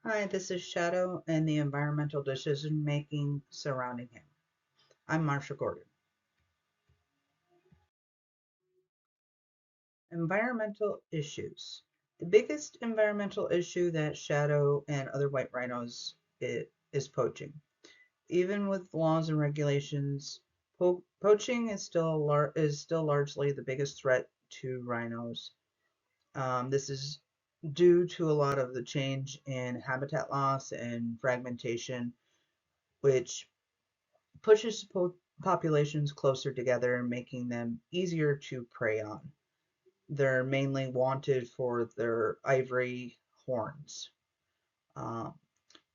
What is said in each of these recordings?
Hi, this is Shadow and the environmental decision making surrounding him. I'm Marsha Gordon. Environmental issues. The biggest environmental issue that Shadow and other white rhinos is poaching. Even with laws and regulations, poaching is still largely the biggest threat to rhinos. This is due to a lot of the change in habitat loss and fragmentation, which pushes populations closer together, making them easier to prey on. They're mainly wanted for their ivory horns. Um,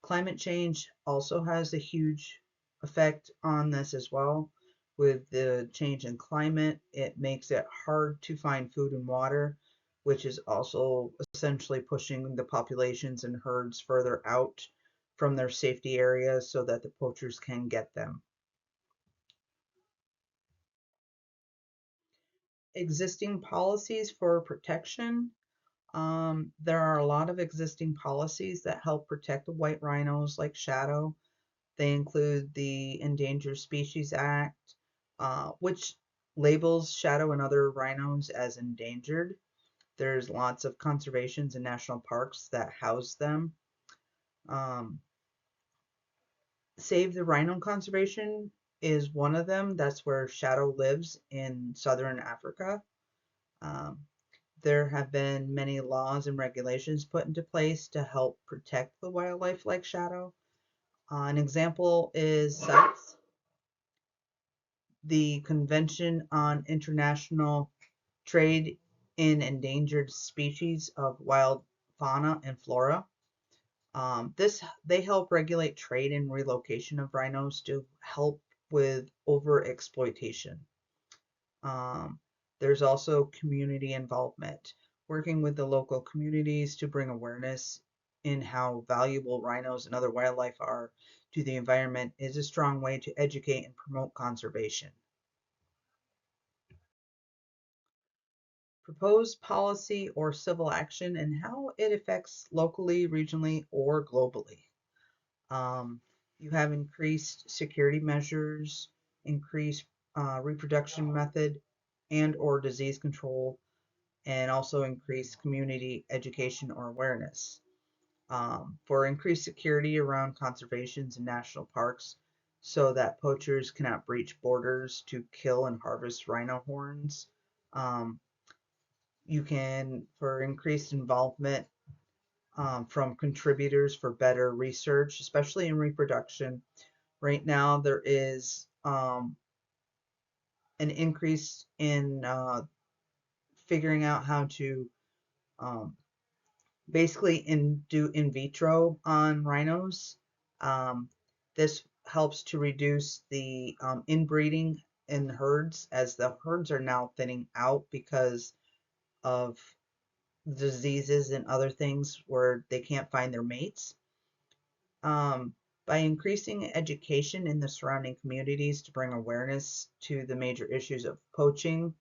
Climate change also has a huge effect on this as well. With the change in climate, it makes it hard to find food and water, which is also essentially pushing the populations and herds further out from their safety areas so that the poachers can get them. Existing policies for protection. There are a lot of existing policies that help protect the white rhinos like Shadow. They include the Endangered Species Act, which labels Shadow and other rhinos as endangered. There's lots of conservations and national parks that house them. Um, Save the Rhino Conservation is one of them. That's where Shadow lives in southern Africa. Um, There have been many laws and regulations put into place to help protect the wildlife like Shadow. An example is CITES, the Convention on International Trade in Endangered Species of Wild Fauna and Flora. They help regulate trade and relocation of rhinos to help with overexploitation. Um, there's also community involvement, working with the local communities to bring awareness in how valuable rhinos and other wildlife are to the environment is a strong way to educate and promote conservation. Proposed policy or civil action and how it affects locally, regionally, or globally. Um, you have increased security measures, increased reproduction method and or disease control, and also increase community education or awareness. For increased security around conservations and national parks so that poachers cannot breach borders to kill and harvest rhino horns. Um, you can, for increased involvement from contributors for better research, especially in reproduction. Right now, there is an increase in figuring out how to um, basically do in vitro on rhinos. Um, this helps to reduce the inbreeding in herds as the herds are now thinning out because of diseases and other things where they can't find their mates. By increasing education in the surrounding communities to bring awareness to the major issues of poaching,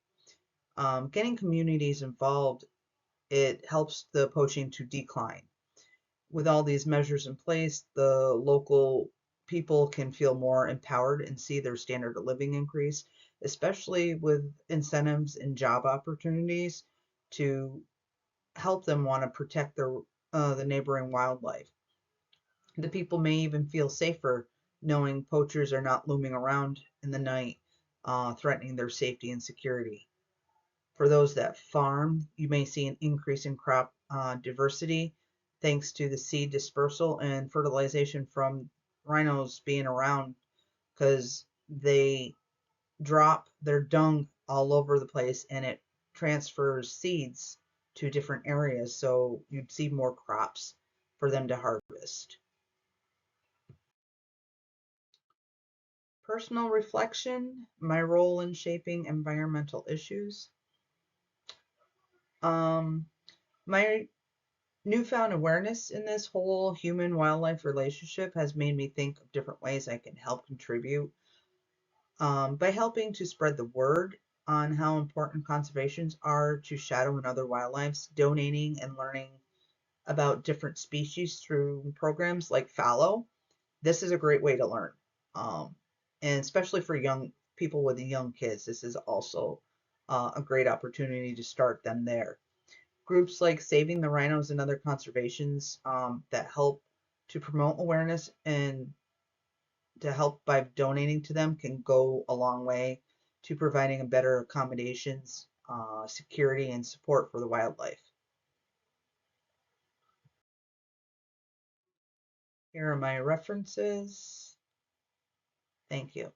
getting communities involved, it helps the poaching to decline. With all these measures in place, the local people can feel more empowered and see their standard of living increase, especially with incentives and job opportunities to help them want to protect the neighboring wildlife. The people may even feel safer knowing poachers are not looming around in the night, threatening their safety and security. For those that farm, you may see an increase in crop diversity thanks to the seed dispersal and fertilization from rhinos being around because they drop their dung all over the place and it transfers seeds to different areas. So you'd see more crops for them to harvest. Personal reflection, my role in shaping environmental issues. Um, my newfound awareness in this whole human wildlife relationship has made me think of different ways I can help contribute by helping to spread the word on how important conservations are to shadow and other wildlife, donating and learning about different species through programs like fallow. This is a great way to learn. Um, and especially for young people with young kids, this is also a great opportunity to start them there. Groups like Saving the Rhinos and other conservations that help to promote awareness and to help by donating to them can go a long way to providing a better accommodations, security, and support for the wildlife. Here are my references. Thank you.